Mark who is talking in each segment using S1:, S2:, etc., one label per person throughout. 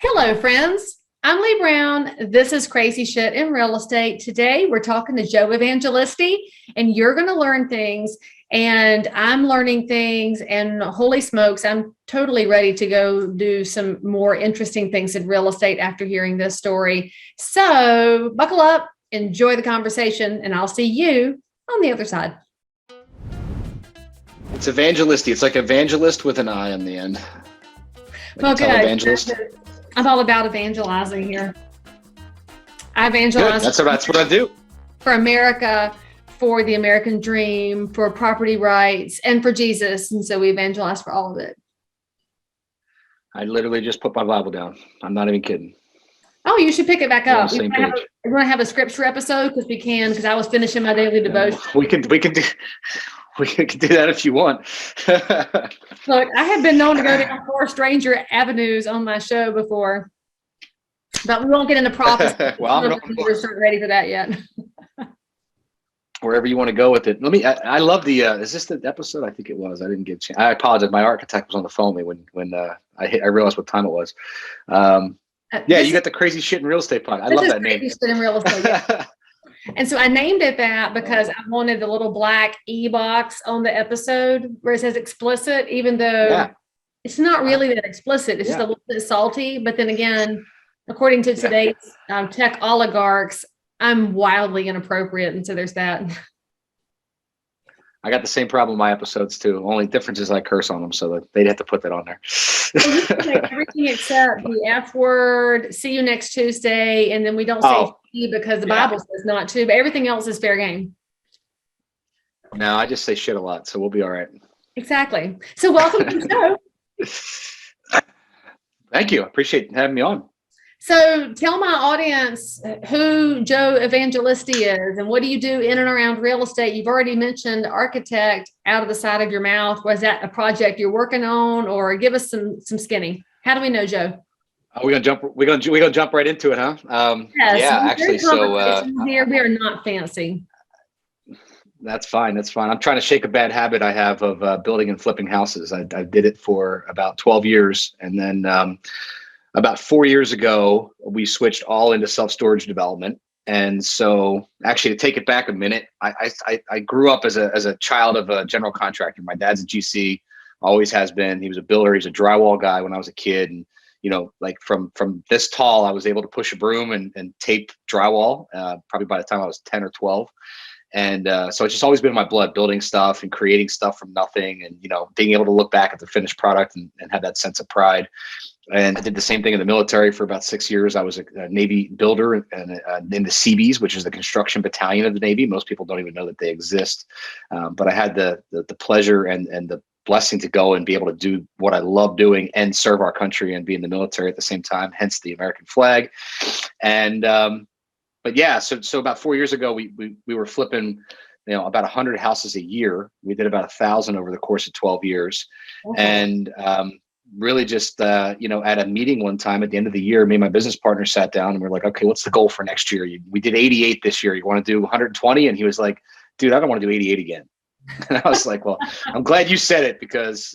S1: Hello, friends. I'm Leigh Brown. This is Crazy Shit in Real Estate. Today, we're talking to Joe Evangelisti, and you're going to learn things, and I'm learning things, and holy smokes, I'm totally ready to go do some more interesting things in real estate after hearing this story. So, buckle up, enjoy the conversation, and I'll see you on the other side.
S2: It's Evangelisti. It's like evangelist with an I on the end. Like
S1: Evangelist. I'm all about evangelizing here. I evangelize.
S2: Good. That's what I do.
S1: For America, for the American dream, for property rights, and for Jesus. And so we evangelize for all of it.
S2: I literally just put my Bible down. I'm not even kidding.
S1: Oh, you should pick it back up.
S2: We're
S1: going to have a scripture episode because I was finishing my daily devotion.
S2: We can do that if you want.
S1: Look, I have been known to go down 4 stranger avenues on my show before, but we won't get into prophecy.
S2: Well,
S1: we're not ready for that yet.
S2: Wherever you want to go with it. I love the, is this the episode? I think it was. I didn't get a chance. I apologize. My architect was on the phone with me when I realized what time it was. You got the Crazy Shit in Real Estate pod. I love that name.
S1: Crazy Shit in Real Estate. Yeah. And so I named it that because I wanted the little black box on the episode where it says explicit, even though it's not really that explicit. It's just a little bit salty. But then again, according to today's tech oligarchs, I'm wildly inappropriate. And so there's that.
S2: I got the same problem in my episodes too. Only difference is I curse on them, so that they'd have to put that on there.
S1: Well, you can make everything except the F word. See you next Tuesday, and then we don't say because the Bible says not to. But everything else is fair game.
S2: No, I just say shit a lot, so we'll be all right.
S1: Exactly. So welcome to the
S2: show. Thank you. I appreciate having me on.
S1: So tell my audience who Joe Evangelisti is and what do you do in and around real estate? You've already mentioned architect out of the side of your mouth. Was that a project you're working on, or give us some skinny? How do we know Joe?
S2: We're gonna jump right into it, huh? Actually, so
S1: here we are not fancy.
S2: That's fine. I'm trying to shake a bad habit I have of building and flipping houses. I did it for about 12 years, and then about 4 years ago, we switched all into self-storage development. And so actually, to take it back a minute, I grew up as a child of a general contractor. My dad's a GC, always has been. He was a builder. He's a drywall guy when I was a kid. And, like from this tall, I was able to push a broom and tape drywall, probably by the time I was 10 or 12. And so it's just always been in my blood, building stuff and creating stuff from nothing, and being able to look back at the finished product and have that sense of pride. And I did the same thing in the military for about 6 years. I was a Navy builder and in the Seabees, which is the construction battalion of the Navy. Most people don't even know that they exist. But I had the pleasure and the blessing to go and be able to do what I love doing and serve our country and be in the military at the same time, hence the American flag. And so about 4 years ago, we were flipping, about 100 houses a year. We did about 1,000 over the course of 12 years. Okay. And really just, at a meeting one time at the end of the year, me and my business partner sat down and we're like, okay, what's the goal for next year? We did 88 this year. You want to do 120? And he was like, dude, I don't want to do 88 again. And I was like, well, I'm glad you said it because,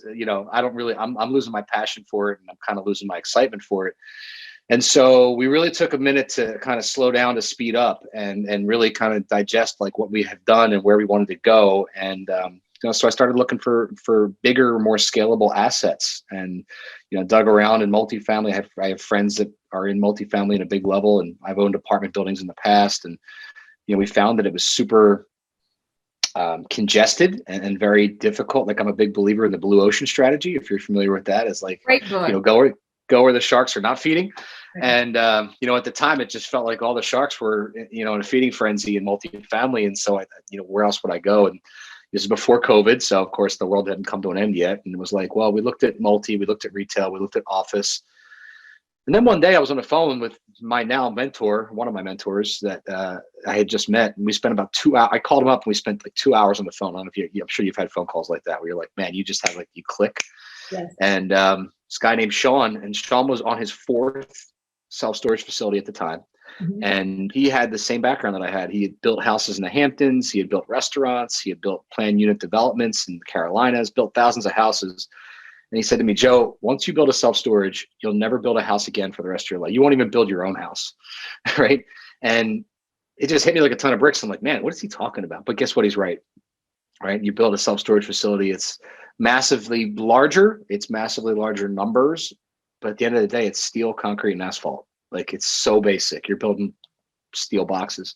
S2: I'm losing my passion for it and I'm kind of losing my excitement for it. And so we really took a minute to kind of slow down, to speed up and really kind of digest like what we have done and where we wanted to go. And, so I started looking for bigger, more scalable assets and, dug around in multifamily. I have friends that are in multifamily at a big level, and I've owned apartment buildings in the past. And, we found that it was super congested and very difficult. Like I'm a bbig believer in the blue ocean strategy. If you're familiar with that, it's like, go where the sharks are not feeding. And, at the time it just felt like all the sharks were, in a feeding frenzy in multifamily. And so where else would I go? And this is before COVID. So of course the world hadn't come to an end yet. And it was like, well, we looked at multi, we looked at retail, we looked at office. And then one day I was on the phone with my now mentor, one of my mentors that I had just met. And we spent about 2 hours. I called him up and we spent like 2 hours on the phone. I don't know if I'm sure you've had phone calls like that where you're like, man, you just have you click. Yes. And this guy named Sean, and Sean was on his 4th self-storage facility at the time. Mm-hmm. And he had the same background that I had. He had built houses in the Hamptons. He had built restaurants. He had built planned unit developments in the Carolinas, built thousands of houses. And he said to me, Joe, once you build a self-storage, you'll never build a house again for the rest of your life. You won't even build your own house. Right. And it just hit me like a ton of bricks. I'm like, man, what is he talking about? But guess what? He's right. Right. You build a self-storage facility. It's massively larger. It's massively larger numbers. But at the end of the day, it's steel, concrete, and asphalt. Like, it's so basic. You're building steel boxes.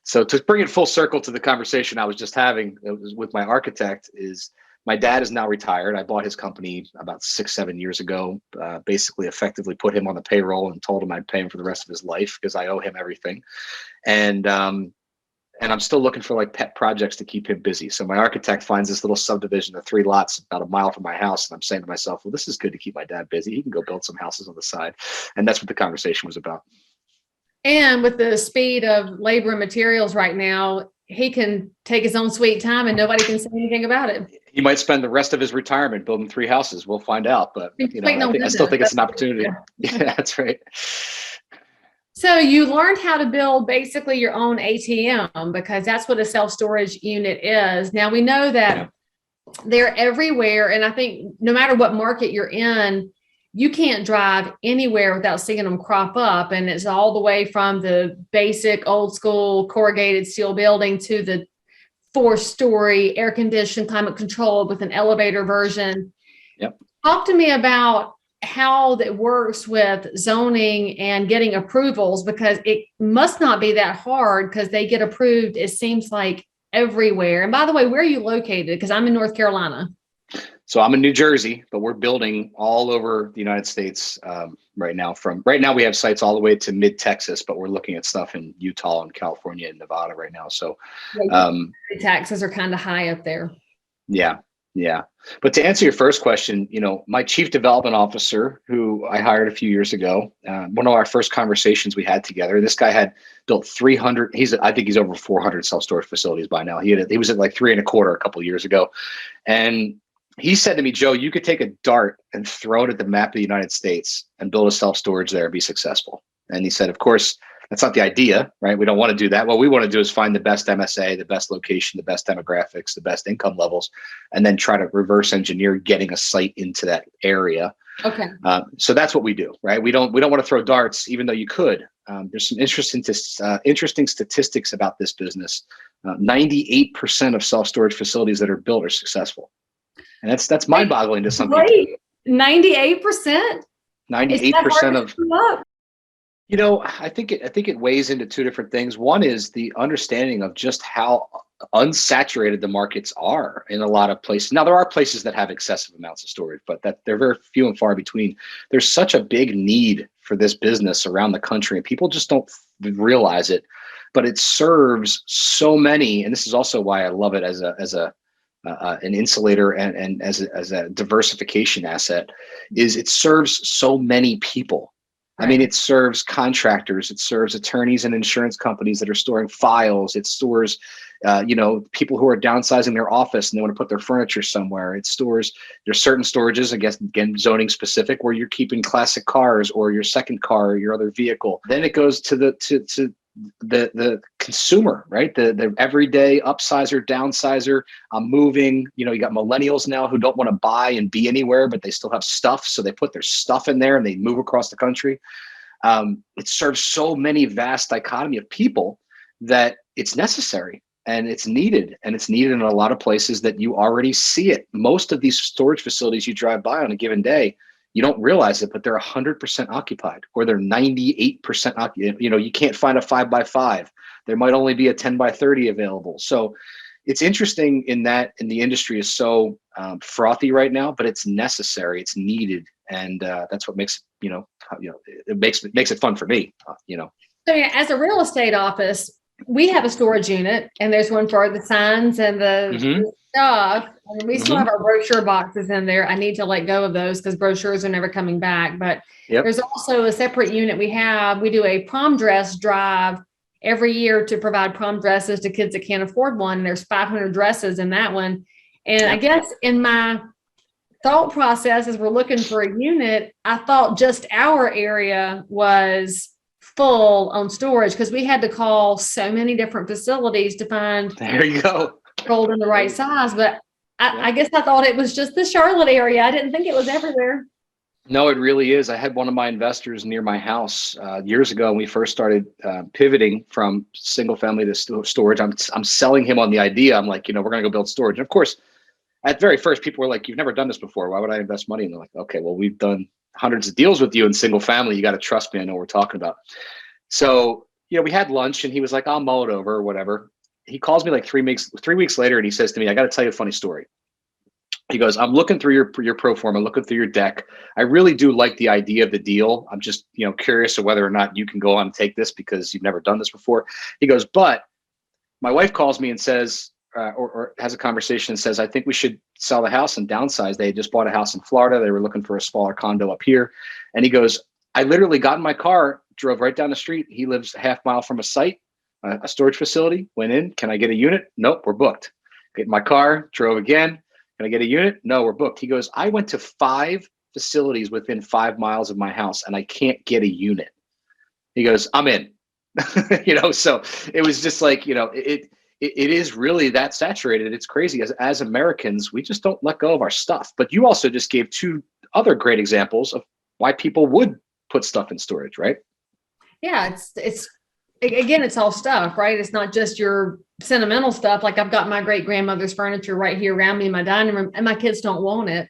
S2: So to bring it full circle to the conversation I was just having with my architect, is my dad is now retired. I bought his company about 6-7 years ago, basically effectively put him on the payroll and told him I'd pay him for the rest of his life because I owe him everything. And I'm still looking for like pet projects to keep him busy. So my architect finds this little subdivision of 3 lots about a mile from my house. And I'm saying to myself, well, this is good to keep my dad busy. He can go build some houses on the side. And that's what the conversation was about.
S1: And with the speed of labor and materials right now, he can take his own sweet time and nobody can say anything about it.
S2: He might spend the rest of his retirement building 3 houses. We'll find out. But I still think it's an opportunity. Yeah, that's right.
S1: So you learned how to build basically your own ATM, because that's what a self-storage unit is. Now we know that they're everywhere. And I think no matter what market you're in, you can't drive anywhere without seeing them crop up. And it's all the way from the basic old school corrugated steel building to the 4-story air conditioned, climate controlled with an elevator version.
S2: Yep.
S1: Talk to me about how that works with zoning and getting approvals, because it must not be that hard because they get approved, it seems like, everywhere. And by the way, where are you located? Because I'm in North Carolina.
S2: So I'm in New Jersey, but we're building all over the United States right now. Right now we have sites all the way to mid Texas, but we're looking at stuff in Utah and California and Nevada right now. So
S1: the taxes are kind of high up there.
S2: Yeah. But to answer your first question, my chief development officer, who I hired a few years ago, one of our first conversations we had together, this guy had built 300. I think he's over 400 self-storage facilities by now. He was at like 3.25 a couple of years ago. And he said to me, Joe, you could take a dart and throw it at the map of the United States and build a self-storage there and be successful. And he said, of course, that's not the idea, right? We don't want to do that. What we want to do is find the best MSA, the best location, the best demographics, the best income levels, and then try to reverse engineer getting a site into that area.
S1: Okay.
S2: So that's what we do, right? We don't want to throw darts, even though you could. There's some interesting statistics about this business. 98% of self-storage facilities that are built are successful. And that's mind-boggling to some people.
S1: 98%?
S2: 98% of, I think it weighs into 2 different things. One is the understanding of just how unsaturated the markets are in a lot of places. Now, there are places that have excessive amounts of storage, but that they're very few and far between. There's such a big need for this business around the country, and people just don't realize it. But it serves so many, and this is also why I love it as an insulator and as a diversification asset, is it serves so many people. Right. I mean, it serves contractors, it serves attorneys and insurance companies that are storing files. It stores, people who are downsizing their office and they want to put their furniture somewhere. It stores, there's certain storages, I guess, again, zoning specific, where you're keeping classic cars or your second car or your other vehicle. Then it goes to the consumer, right? The everyday upsizer, downsizer. I'm moving, you got millennials now who don't want to buy and be anywhere, but they still have stuff. So they put their stuff in there and they move across the country. It serves so many vast dichotomy of people that it's necessary and it's needed. And it's needed in a lot of places that you already see it. Most of these storage facilities you drive by on a given day, you don't realize it, but they're 100% occupied, or they're 98% occupied. You can't find a 5x5. There might only be a 10x30 available. So it's interesting in that, the industry is so frothy right now, but it's necessary, it's needed, and that's what makes it makes it fun for me. So
S1: as a real estate office, we have a storage unit, and there's one for the signs and the stuff. And we still have our brochure boxes in there. I need to let go of those because brochures are never coming back. But there's also a separate unit we have. We do a prom dress drive every year to provide prom dresses to kids that can't afford one. And there's 500 dresses in that one. And I guess in my thought process, as we're looking for a unit, I thought just our area was full on storage because we had to call so many different facilities to find
S2: there you go
S1: gold in the right size. But I guess I thought it was just the Charlotte area. I didn't think it was everywhere.
S2: No, it really is. I had one of my investors near my house years ago when we first started pivoting from single family to storage. I'm selling him on the idea. I'm like, we're going to go build storage. And of course, at very first, people were like, "You've never done this before. Why would I invest money?" And they're like, "Okay, well, we've done hundreds of deals with you in single family. You got to trust me. I know what we're talking about." So, we had lunch and he was like, "I'll mull it over or whatever." He calls me like 3 weeks later and he says to me, "I got to tell you a funny story." He goes, "I'm looking through your pro forma, looking through your deck. I really do like the idea of the deal. I'm just, curious of whether or not you can go on and take this because you've never done this before." He goes, "But my wife calls me and says, or has a conversation and says, I think we should sell the house and downsize. They had just bought a house in Florida. They were looking for a smaller condo up here." And he goes, "I literally got in my car, drove right down the street. He lives a half mile from a site, a storage facility, went in. Can I get a unit? Nope, we're booked. Get in my car, drove again. Can I get a unit? No, we're booked." He goes, "I went to 5 facilities within 5 miles of my house and I can't get a unit." He goes, "I'm in." So it was just like, it is really that saturated. It's crazy. As Americans, we just don't let go of our stuff. But you also just gave 2 other great examples of why people would put stuff in storage, right?
S1: Yeah, it's all stuff, right? It's not just your sentimental stuff. Like I've got my great grandmother's furniture right here around me in my dining room, and my kids don't want it.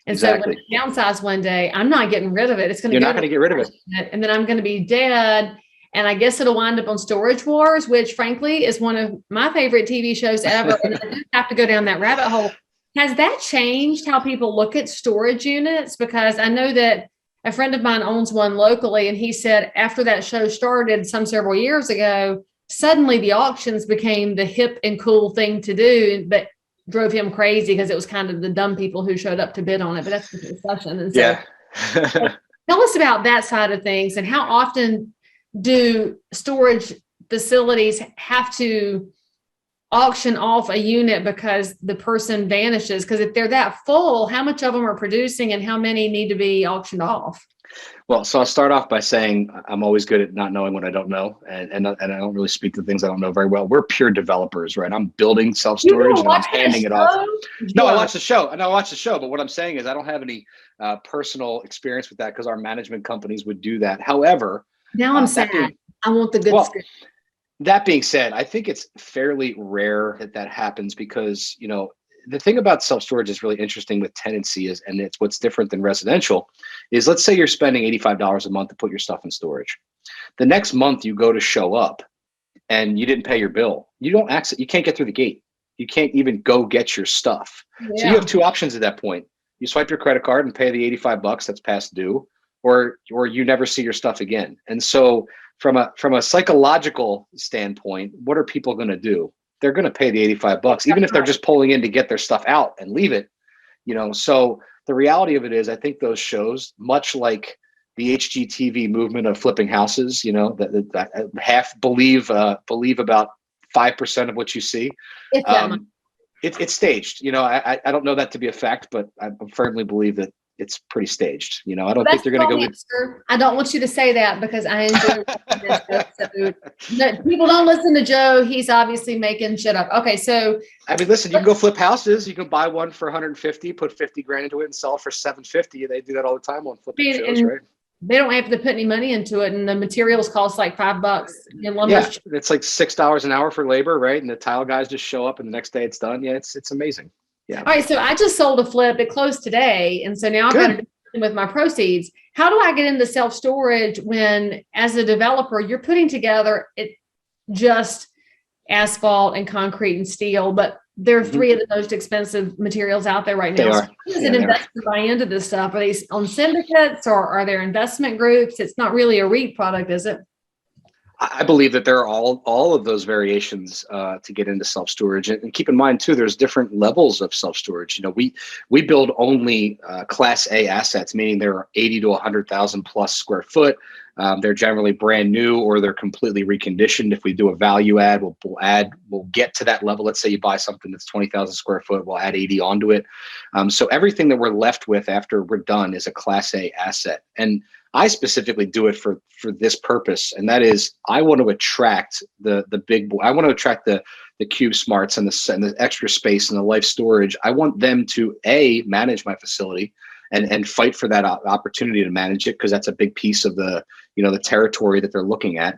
S1: And
S2: Exactly.
S1: so when I downsize one day, I'm not getting rid of it. It's going to
S2: You're not going to get rid of it.
S1: And then I'm going to be dead. And I guess it'll wind up on Storage Wars, which frankly is one of my favorite TV shows ever. And I do have to go down that rabbit hole. Has that changed how people look at storage units? Because I know that a friend of mine owns one locally, and he said after that show started some several years ago, suddenly the auctions became the hip and cool thing to do, but drove him crazy because it was kind of the dumb people who showed up to bid on it. But that's the discussion. And so
S2: Yeah.
S1: tell us about that side of things, and how often do storage facilities have to auction off a unit because the person vanishes? Because if they're that full, how much of them are producing and how many need to be auctioned off?
S2: Well, so I'll start off by saying I'm always good at not knowing what I don't know, and I don't really speak to things I don't know very well. We're pure developers, right? I'm building self-storage and I'm handing it off. No, I watched the show. I know I watched the show, but what I'm saying is I don't have any personal experience with that because our management companies would do that. However,
S1: now I'm sad. I want the good script.
S2: That being said, I think it's fairly rare that happens because, the thing about self-storage is really interesting with tenancy and it's what's different than residential is, let's say you're spending $85 a month to put your stuff in storage. The next month you go to show up and you didn't pay your bill. You can't get through the gate. You can't even go get your stuff. Yeah. So you have 2 options at that point. You swipe your credit card and pay the $85 that's past due, or you never see your stuff again. And so from a psychological standpoint, what are people going to do? They're going to pay the $85, even if they're just pulling in to get their stuff out and leave it. So the reality of it is, I think those shows, much like the HGTV movement of flipping houses, that half believe about 5% of what you see. It's staged. I don't know that to be a fact, but I firmly believe that it's pretty staged. I don't think they're going to go with.
S1: I don't want you to say that because I enjoy this. People don't listen to Joe. He's obviously making shit up. Okay, so
S2: I mean, listen, you can go flip houses. You can buy one for 150, put 50 grand into it, and sell it for 750. They do that all the time on flipping shows, right?
S1: They don't have to put any money into it, and the materials cost like $5.
S2: Yeah, it's like $6 an hour for labor, right? And the tile guys just show up, and the next day it's done. Yeah, it's amazing. Yeah.
S1: All right. So I just sold a flip. It closed today. And so now I've got to do something with my proceeds. How do I get into self-storage when, as a developer, you're putting together just asphalt and concrete and steel, but they're 3 of the most expensive materials out there right now.
S2: They are.
S1: So how does an investor buy into this stuff? Are they on syndicates or are there investment groups? It's not really a REIT product, is it?
S2: I believe that there are all of those variations to get into self-storage, and keep in mind too, there's different levels of self-storage. We build only Class A assets, meaning there are 80 to 100,000 plus square foot. They're generally brand new or they're completely reconditioned. If we do a value add, we'll get to that level. Let's say you buy something that's 20,000 square foot, we'll add 80 onto it. So everything that we're left with after we're done is a Class A asset. And I specifically do it for this purpose, and that is I want to attract the big boy. I want to attract the Cube Smarts and the extra space and the life storage. I want them to manage my facility and fight for that opportunity to manage it, because that's a big piece of the territory that they're looking at.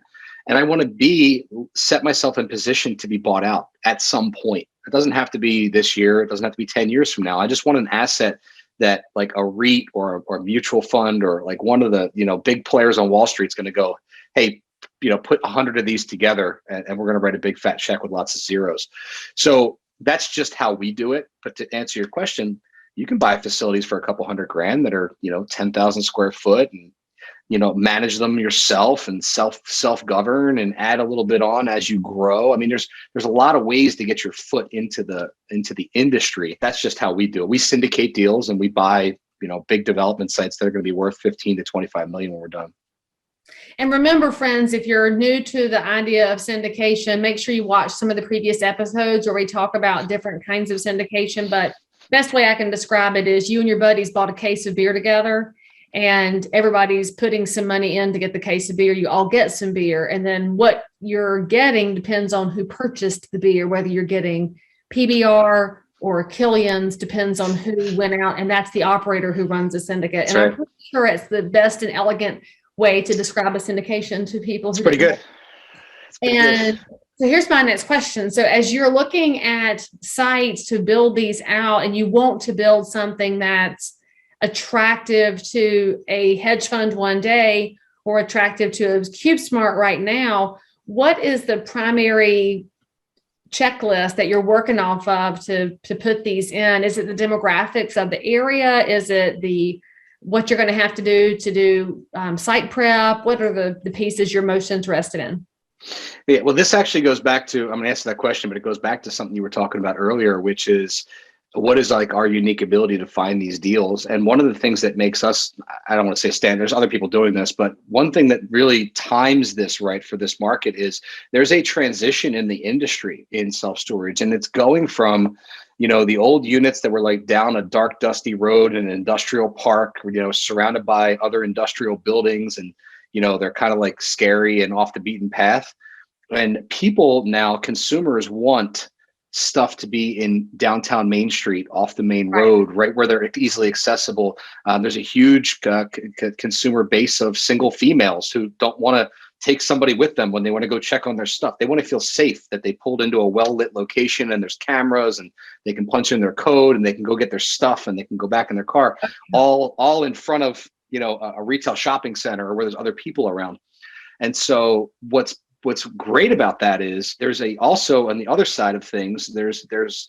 S2: And I want to set myself in position to be bought out at some point. It doesn't have to be this year. It doesn't have to be 10 years from now. I just want an asset that like a REIT or a mutual fund or like one of the big players on Wall Street is going to go, hey, put 100 of these together and we're going to write a big fat check with lots of zeros. So that's just how we do it. But to answer your question, you can buy facilities for a couple $100,000 that are 10,000 square foot and manage them yourself and self-govern and add a little bit on as you grow. I mean, there's a lot of ways to get your foot into the industry. That's just how we do it. We syndicate deals and we buy, big development sites that are going to be worth 15 to 25 million when we're done.
S1: And remember, friends, if you're new to the idea of syndication, make sure you watch some of the previous episodes where we talk about different kinds of syndication. But best way I can describe it is you and your buddies bought a case of beer together, and everybody's putting some money in to get the case of beer. You all get some beer. And then what you're getting depends on who purchased the beer, whether you're getting PBR or Killian's, depends on who went out. And that's the operator who runs a syndicate.
S2: That's
S1: and
S2: right.
S1: I'm pretty sure it's the best and elegant way to describe a syndication to people.
S2: It's pretty good.
S1: And so here's my next question. So as you're looking at sites to build these out and you want to build something that's attractive to a hedge fund one day or attractive to a CubeSmart right now, what is the primary checklist that you're working off of to put these in? Is it the demographics of the area? Is it what you're going to have to do site prep? What are the pieces you're most interested in?
S2: Yeah, well, this actually goes back to, I'm going to answer that question, but it goes back to something you were talking about earlier, which is what is like our unique ability to find these deals. And one of the things that makes us, I don't want to say stand, there's other people doing this, but one thing that really times this right for this market is there's a transition in the industry in self-storage. And it's going from, the old units that were like down a dark, dusty road in an industrial park, surrounded by other industrial buildings. And, they're kind of like scary and off the beaten path. And people now, consumers want stuff to be in downtown Main Street, off the main road, right where they're easily accessible. There's a huge consumer base of single females who don't want to take somebody with them when they want to go check on their stuff. They want to feel safe that they pulled into a well-lit location and there's cameras and they can punch in their code and they can go get their stuff and they can go back in their car, all in front of a retail shopping center or where there's other people around. And so what's great about that is there's also on the other side of things, there's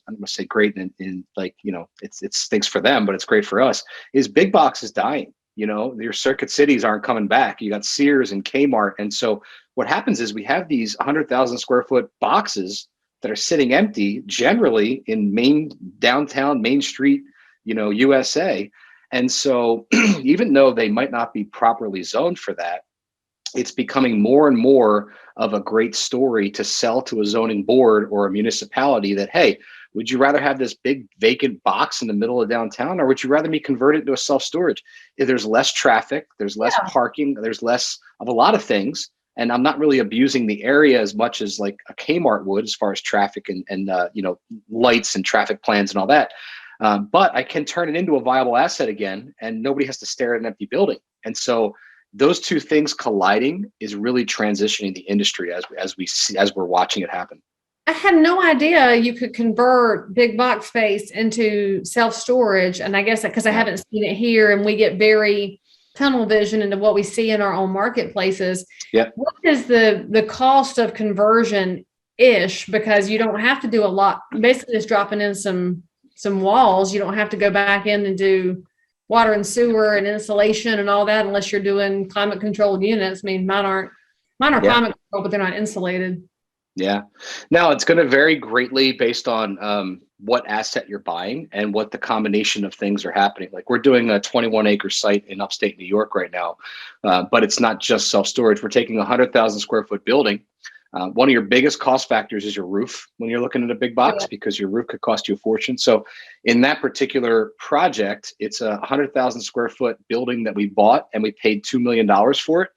S2: I'm going to say great in like, it stinks for them, but it's great for us, is big box is dying. Your circuit cities aren't coming back. You got Sears and Kmart. And so what happens is we have these 100,000 square foot boxes that are sitting empty, generally in downtown Main Street, USA. And so even though they might not be properly zoned for that, it's becoming more and more of a great story to sell to a zoning board or a municipality that, hey, would you rather have this big vacant box in the middle of downtown, or would you rather be converted to a self-storage? If there's less traffic, there's less parking, there's less of a lot of things. And I'm not really abusing the area as much as like a Kmart would as far as traffic and lights and traffic plans and all that. But I can turn it into a viable asset again, and nobody has to stare at an empty building. And so those two things colliding is really transitioning the industry as we're watching it happen.
S1: I had no idea you could convert big box space into self-storage. And I guess because I haven't seen it here and we get very tunnel vision into what we see in our own marketplaces.
S2: Yeah.
S1: What is the cost of conversion ish? Because you don't have to do a lot, basically just dropping in some walls. You don't have to go back in and do water and sewer and insulation and all that unless you're doing climate controlled units. I mean, mine are climate controlled, but they're not insulated.
S2: Yeah. Now it's going to vary greatly based on what asset you're buying and what the combination of things are happening. Like we're doing a 21-acre site in upstate New York right now, but it's not just self-storage. We're taking a 100,000 square foot building. One of your biggest cost factors is your roof when you're looking at a big box, because your roof could cost you a fortune. So in that particular project, it's a 100,000 square foot building that we bought, and we paid $2 million for it.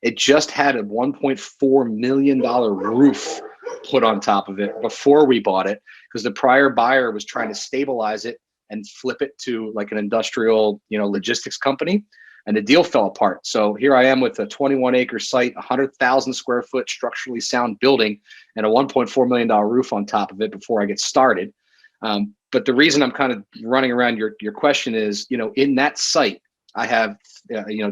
S2: It just had a $1.4 million roof put on top of it before we bought it, because the prior buyer was trying to stabilize it and flip it to like an industrial, logistics company. And the deal fell apart. So here I am with a 21-acre site, 100,000 square foot structurally sound building, and a $1.4 million roof on top of it before I get started. But the reason I'm kind of running around your question is, in that site, I have,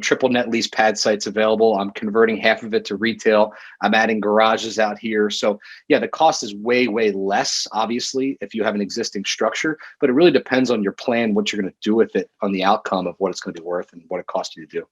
S2: triple net lease pad sites available. I'm converting half of it to retail. I'm adding garages out here. So yeah, the cost is way, way less, obviously, if you have an existing structure, but it really depends on your plan, what you're going to do with it, on the outcome of what it's going to be worth and what it costs you to do.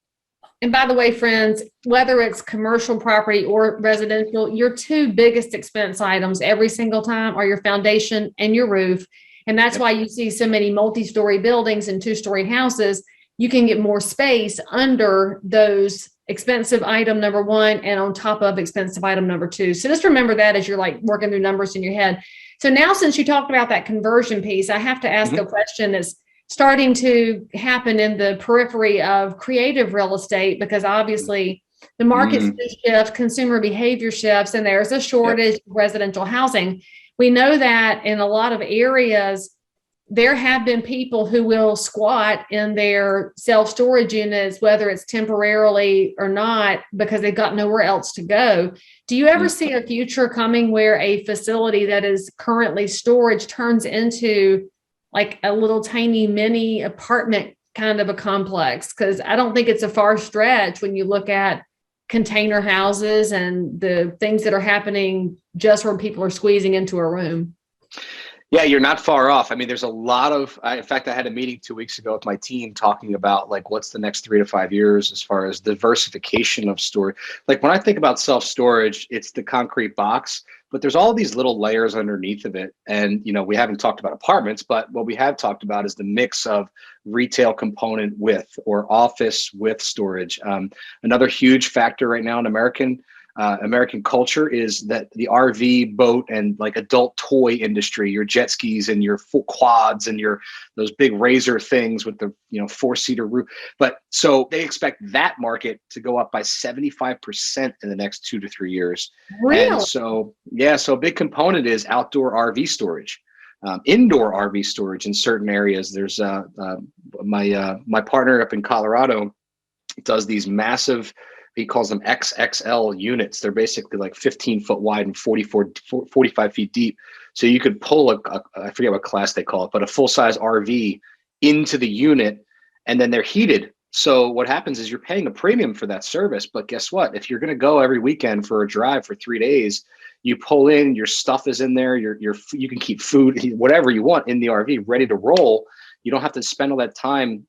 S1: And by the way, friends, whether it's commercial property or residential, your two biggest expense items every single time are your foundation and your roof. And that's why you see so many multi-story buildings and two-story houses. You can get more space under those expensive item number one and on top of expensive item number two. So just remember that as you're like working through numbers in your head. So now, since you talked about that conversion piece, I have to ask a question that's starting to happen in the periphery of creative real estate, because obviously the markets shift, consumer behavior shifts, and there's a shortage of residential housing. We know that in a lot of areas, there have been people who will squat in their self-storage units, whether it's temporarily or not, because they've got nowhere else to go. Do you ever see a future coming where a facility that is currently storage turns into like a little tiny mini apartment kind of a complex? Because I don't think it's a far stretch when you look at container houses and the things that are happening just where people are squeezing into a room.
S2: Yeah, you're not far off. I mean, there's a lot of, in fact, I had a meeting 2 weeks ago with my team talking about like, what's the next 3 to 5 years as far as diversification of storage. Like when I think about self-storage, it's the concrete box, but there's all these little layers underneath of it. And, we haven't talked about apartments, but what we have talked about is the mix of retail component with, or office with storage. Another huge factor right now in American culture is that the RV, boat, and like adult toy industry, your jet skis and your full quads and those big razor things with the 4-seater roof. But so they expect that market to go up by 75% in the next 2 to 3 years.
S1: Really?
S2: And so a big component is outdoor RV storage. Indoor RV storage in certain areas. There's my partner up in Colorado does these massive, he calls them XXL units. They're basically like 15 foot wide and 45 feet deep. So you could pull I forget what class they call it, but a full size RV into the unit, and then they're heated. So what happens is you're paying a premium for that service. But guess what? If you're going to go every weekend for a drive for 3 days, you pull in, your stuff is in there, you can keep food, whatever you want in the RV ready to roll. You don't have to spend all that time,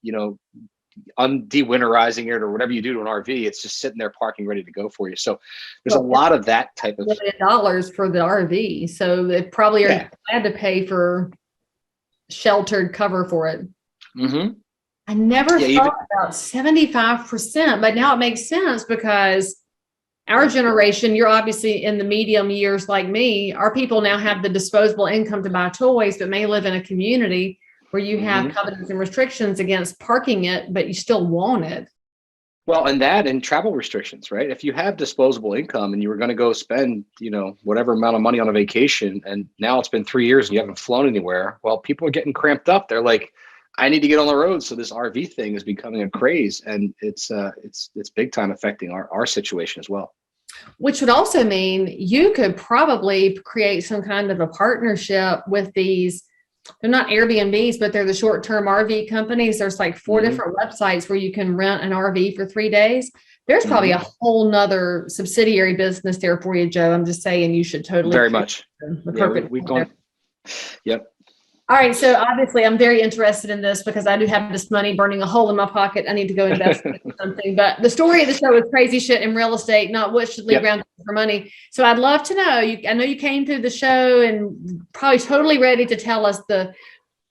S2: de-winterizing it or whatever you do to an RV. It's just sitting there parking ready to go for you. So there's a lot of that type of
S1: $1 for the RV. So they probably are glad to pay for sheltered cover for it. I never thought about 75%, but now it makes sense, because our generation, you're obviously in the medium years like me, our people now have the disposable income to buy toys, but may live in a community where you have covenants and restrictions against parking it, but you still want it.
S2: Well, and travel restrictions, right? If you have disposable income and you were going to go spend, whatever amount of money on a vacation, and now it's been 3 years and you haven't flown anywhere, well, people are getting cramped up. They're like, I need to get on the road. So this RV thing is becoming a craze, and it's big time affecting our situation as well.
S1: Which would also mean you could probably create some kind of a partnership with these. They're not Airbnbs, but they're the short-term RV companies. There's like 4 different websites where you can rent an RV for 3 days. There's probably a whole nother subsidiary business there for you, Joe. I'm just saying you should totally.
S2: Very much. We've gone. Yep.
S1: All right. So obviously I'm very interested in this because I do have this money burning a hole in my pocket. I need to go invest in something. But the story of the show is crazy shit in real estate, not what should Leigh
S2: Yep.
S1: Brown do for money. So I'd love to know, I know you came through the show and probably totally ready to tell us the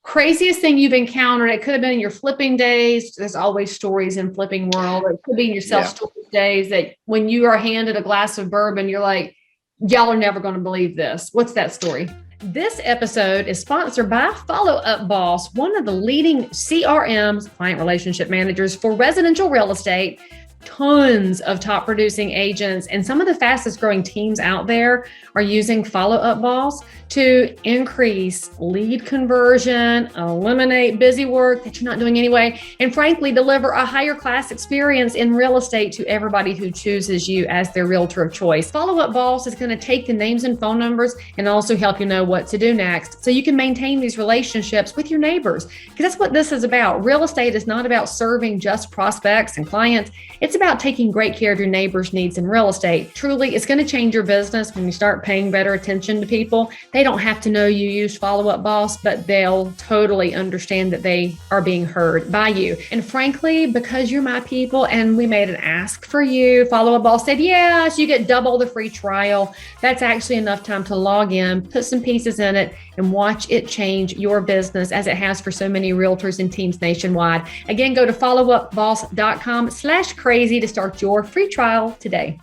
S1: craziest thing you've encountered. It could have been in your flipping days. There's always stories in flipping world. It could be in your
S2: Yeah.
S1: self-storage days that when you are handed a glass of bourbon, you're like, y'all are never going to believe this. What's that story? This episode is sponsored by Follow Up Boss, one of the leading CRMs, client relationship managers for residential real estate. Tons of top producing agents and some of the fastest growing teams out there are using Follow Up Boss to increase lead conversion, eliminate busy work that you're not doing anyway, and frankly, deliver a higher class experience in real estate to everybody who chooses you as their realtor of choice. Follow Up Boss is going to take the names and phone numbers and also help you know what to do next so you can maintain these relationships with your neighbors. Because that's what this is about. Real estate is not about serving just prospects and clients. It's about taking great care of your neighbors' needs in real estate. Truly, it's going to change your business when you start paying better attention to people. They don't have to know you use Follow Up Boss, but they'll totally understand that they are being heard by you. And frankly, because you're my people and we made an ask for you, Follow Up Boss said, yes, you get double the free trial. That's actually enough time to log in, put some pieces in it, and watch it change your business as it has for so many realtors and teams nationwide. Again, go to followupboss.com/crazy to start your free trial today.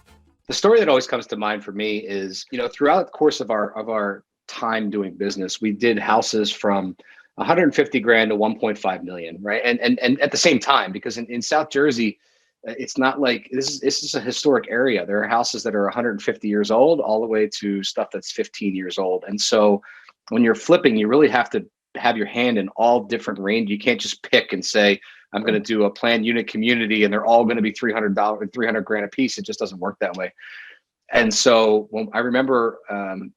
S2: The story that always comes to mind for me is, throughout the course of our time doing business, we did houses from 150 grand to 1.5 million, right? And at the same time, because in South Jersey, it's not like this is a historic area. There are houses that are 150 years old all the way to stuff that's 15 years old. And so when you're flipping, you really have to have your hand in all different range. You can't just pick and say, I'm going to do a planned unit community and they're all going to be $300 grand a piece. It just doesn't work that way. And so when I remember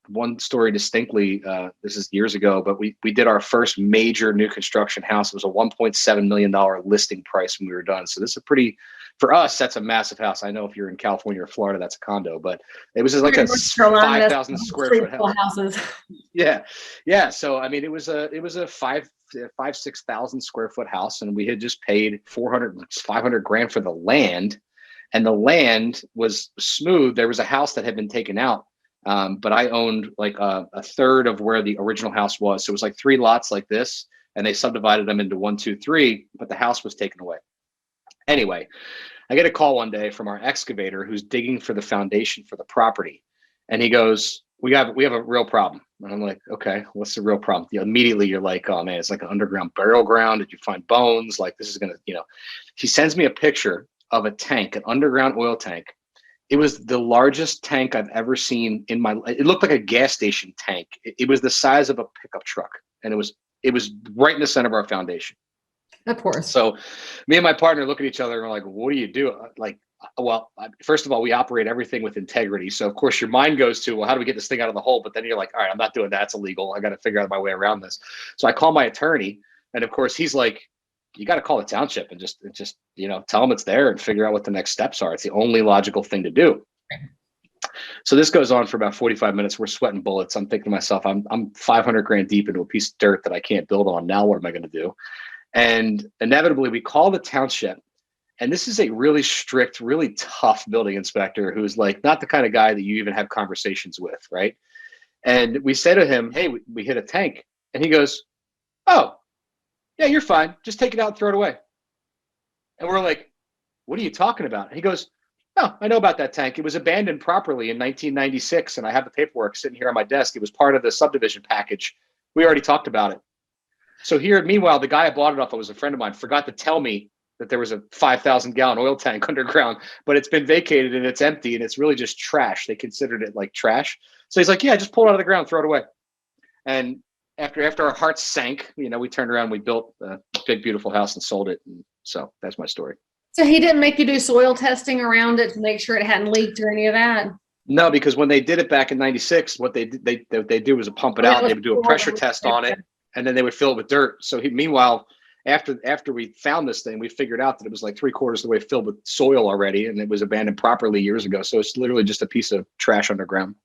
S2: one story distinctly, this is years ago, but we did our first major new construction house. It was a $1.7 million listing price when we were done. So this is for us, that's a massive house. I know if you're in California or Florida, that's a condo, but it was just like a 5,000 square foot house.
S1: Houses.
S2: Yeah. Yeah. So, I mean, it was a 6,000 square foot house, and we had just paid 500 grand for the land. And the land was smooth. There was a house that had been taken out, but I owned like a third of where the original house was. So it was like 3 lots like this, and they subdivided them into 1, 2, 3, but the house was taken away. Anyway, I get a call one day from our excavator who's digging for the foundation for the property. And he goes, we have a real problem. And I'm like, okay, what's the real problem? Immediately you're like, oh man, it's like an underground burial ground. Did you find bones? Like this is going to, he sends me a picture of a tank, an underground oil tank. It was the largest tank I've ever seen it looked like a gas station tank. It was the size of a pickup truck. And it was right in the center of our foundation.
S1: Of course.
S2: So me and my partner look at each other and we're like, what do you do? Like, well, first of all, we operate everything with integrity. So of course your mind goes to, well, how do we get this thing out of the hole? But then you're like, all right, I'm not doing that. It's illegal. I got to figure out my way around this. So I call my attorney, and of course he's like, you got to call the township and just, tell them it's there and figure out what the next steps are. It's the only logical thing to do. So this goes on for about 45 minutes. We're sweating bullets. I'm thinking to myself, I'm 500 grand deep into a piece of dirt that I can't build on. Now what am I going to do? And inevitably we call the township, and this is a really strict, really tough building inspector who's like not the kind of guy that you even have conversations with, right? And we say to him, hey, we hit a tank. And he goes, oh, yeah, you're fine. Just take it out and throw it away. And we're like, what are you talking about? And he goes, oh, I know about that tank. It was abandoned properly in 1996, and I have the paperwork sitting here on my desk. It was part of the subdivision package. We already talked about it. So meanwhile, the guy I bought it off of was a friend of mine, forgot to tell me that there was a 5,000 gallon oil tank underground, but it's been vacated and it's empty and it's really just trash. They considered it like trash. So he's like, yeah, just pull it out of the ground, throw it away. And after our hearts sank, we turned around, we built a big, beautiful house and sold it. And so that's my story.
S1: So he didn't make you do soil testing around it to make sure it hadn't leaked or any of that?
S2: No, because when they did it back in 96, what they do was pump it out. They would do a pressure test on it, and then they would fill it with dirt. So meanwhile, after we found this thing, we figured out that it was like 3/4 of the way filled with soil already, and it was abandoned properly years ago. So it's literally just a piece of trash underground.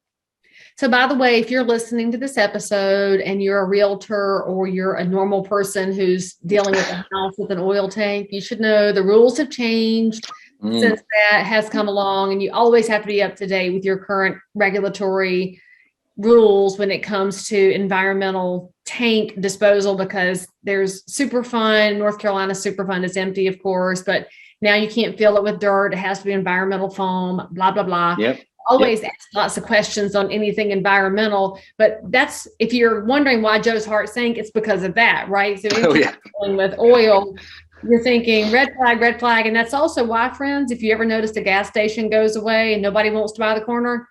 S1: So, by the way, if you're listening to this episode and you're a realtor or you're a normal person who's dealing with a house with an oil tank, you should know the rules have changed since that has come along, and you always have to be up to date with your current regulatory rules when it comes to environmental tank disposal, because there's Superfund, North Carolina Superfund is empty, of course, but now you can't fill it with dirt. It has to be environmental foam, blah, blah, blah.
S2: Yep.
S1: Always ask lots of questions on anything environmental, but that's, if you're wondering why Joe's heart sank, it's because of that, right? So if you're dealing with oil, you're thinking red flag, red flag. And that's also why, friends, if you ever noticed a gas station goes away and nobody wants to buy the corner,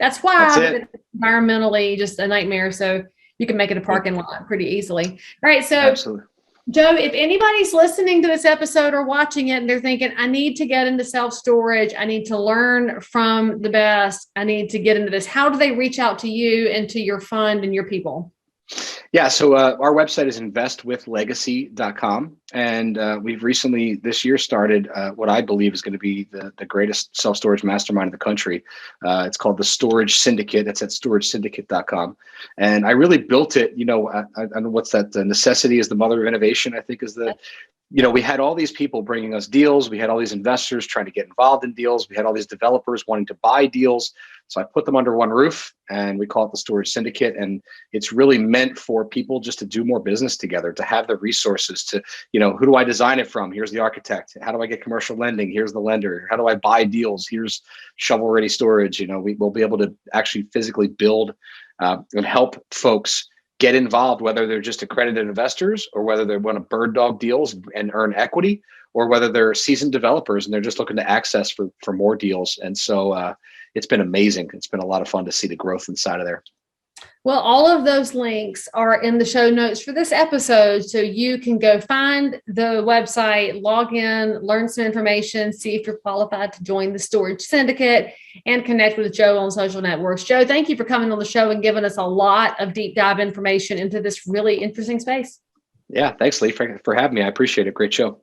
S1: that's why. It's environmentally just a nightmare. So you can make it a parking lot pretty easily. All right. So
S2: absolutely.
S1: Joe, if anybody's listening to this episode or watching it and they're thinking, I need to get into self-storage, I need to learn from the best, I need to get into this, how do they reach out to you and to your fund and your people?
S2: Yeah, so our website is investwithlegacy.com. And we've recently this year started what I believe is going to be the greatest self-storage mastermind in the country. It's called the Storage Syndicate. It's at storagesyndicate.com. And I really built it, I don't know what's that, necessity is the mother of innovation, I think is the, we had all these people bringing us deals. We had all these investors trying to get involved in deals. We had all these developers wanting to buy deals. So I put them under one roof and we call it the Storage Syndicate. And it's really meant for people just to do more business together, to have the resources to, who do I design it from? Here's the architect. How do I get commercial lending? Here's the lender. How do I buy deals? Here's shovel-ready storage. We'll be able to actually physically build and help folks get involved, whether they're just accredited investors or whether they want to bird dog deals and earn equity, or whether they're seasoned developers and they're just looking to access for more deals. And so it's been amazing. It's been a lot of fun to see the growth inside of there.
S1: Well, all of those links are in the show notes for this episode. So you can go find the website, log in, learn some information, see if you're qualified to join the Storage Syndicate, and connect with Joe on social networks. Joe, thank you for coming on the show and giving us a lot of deep dive information into this really interesting space.
S2: Yeah, thanks, Leigh, for having me. I appreciate it. Great show.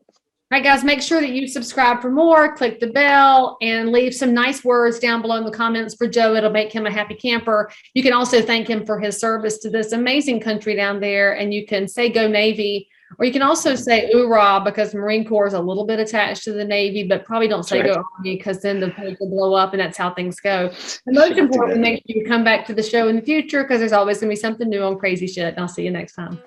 S1: All right, guys, make sure that you subscribe for more, click the bell, and leave some nice words down below in the comments for Joe. It'll make him a happy camper. You can also thank him for his service to this amazing country down there, and you can say go Navy, or you can also say oorah, because the Marine Corps is a little bit attached to the Navy, but probably don't say go Army, because then the page will blow up, and that's how things go. And most importantly, make sure you come back to the show in the future, because there's always going to be something new on Crazy Shit, and I'll see you next time.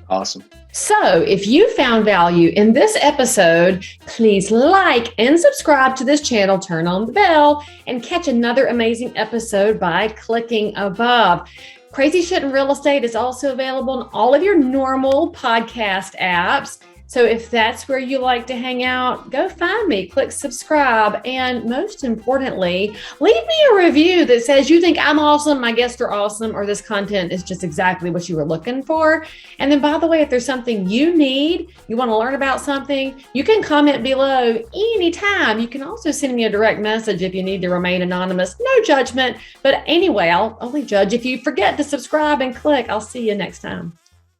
S2: Awesome.
S1: So if you found value in this episode, please like and subscribe to this channel, turn on the bell, and catch another amazing episode by clicking above. Crazy Shit in Real Estate is also available in all of your normal podcast apps. So if that's where you like to hang out, go find me, click subscribe, and most importantly, leave me a review that says you think I'm awesome, my guests are awesome, or this content is just exactly what you were looking for. And then, by the way, if there's something you need, you want to learn about something, you can comment below anytime. You can also send me a direct message if you need to remain anonymous. No judgment. But anyway, I'll only judge if you forget to subscribe and click. I'll see you next time.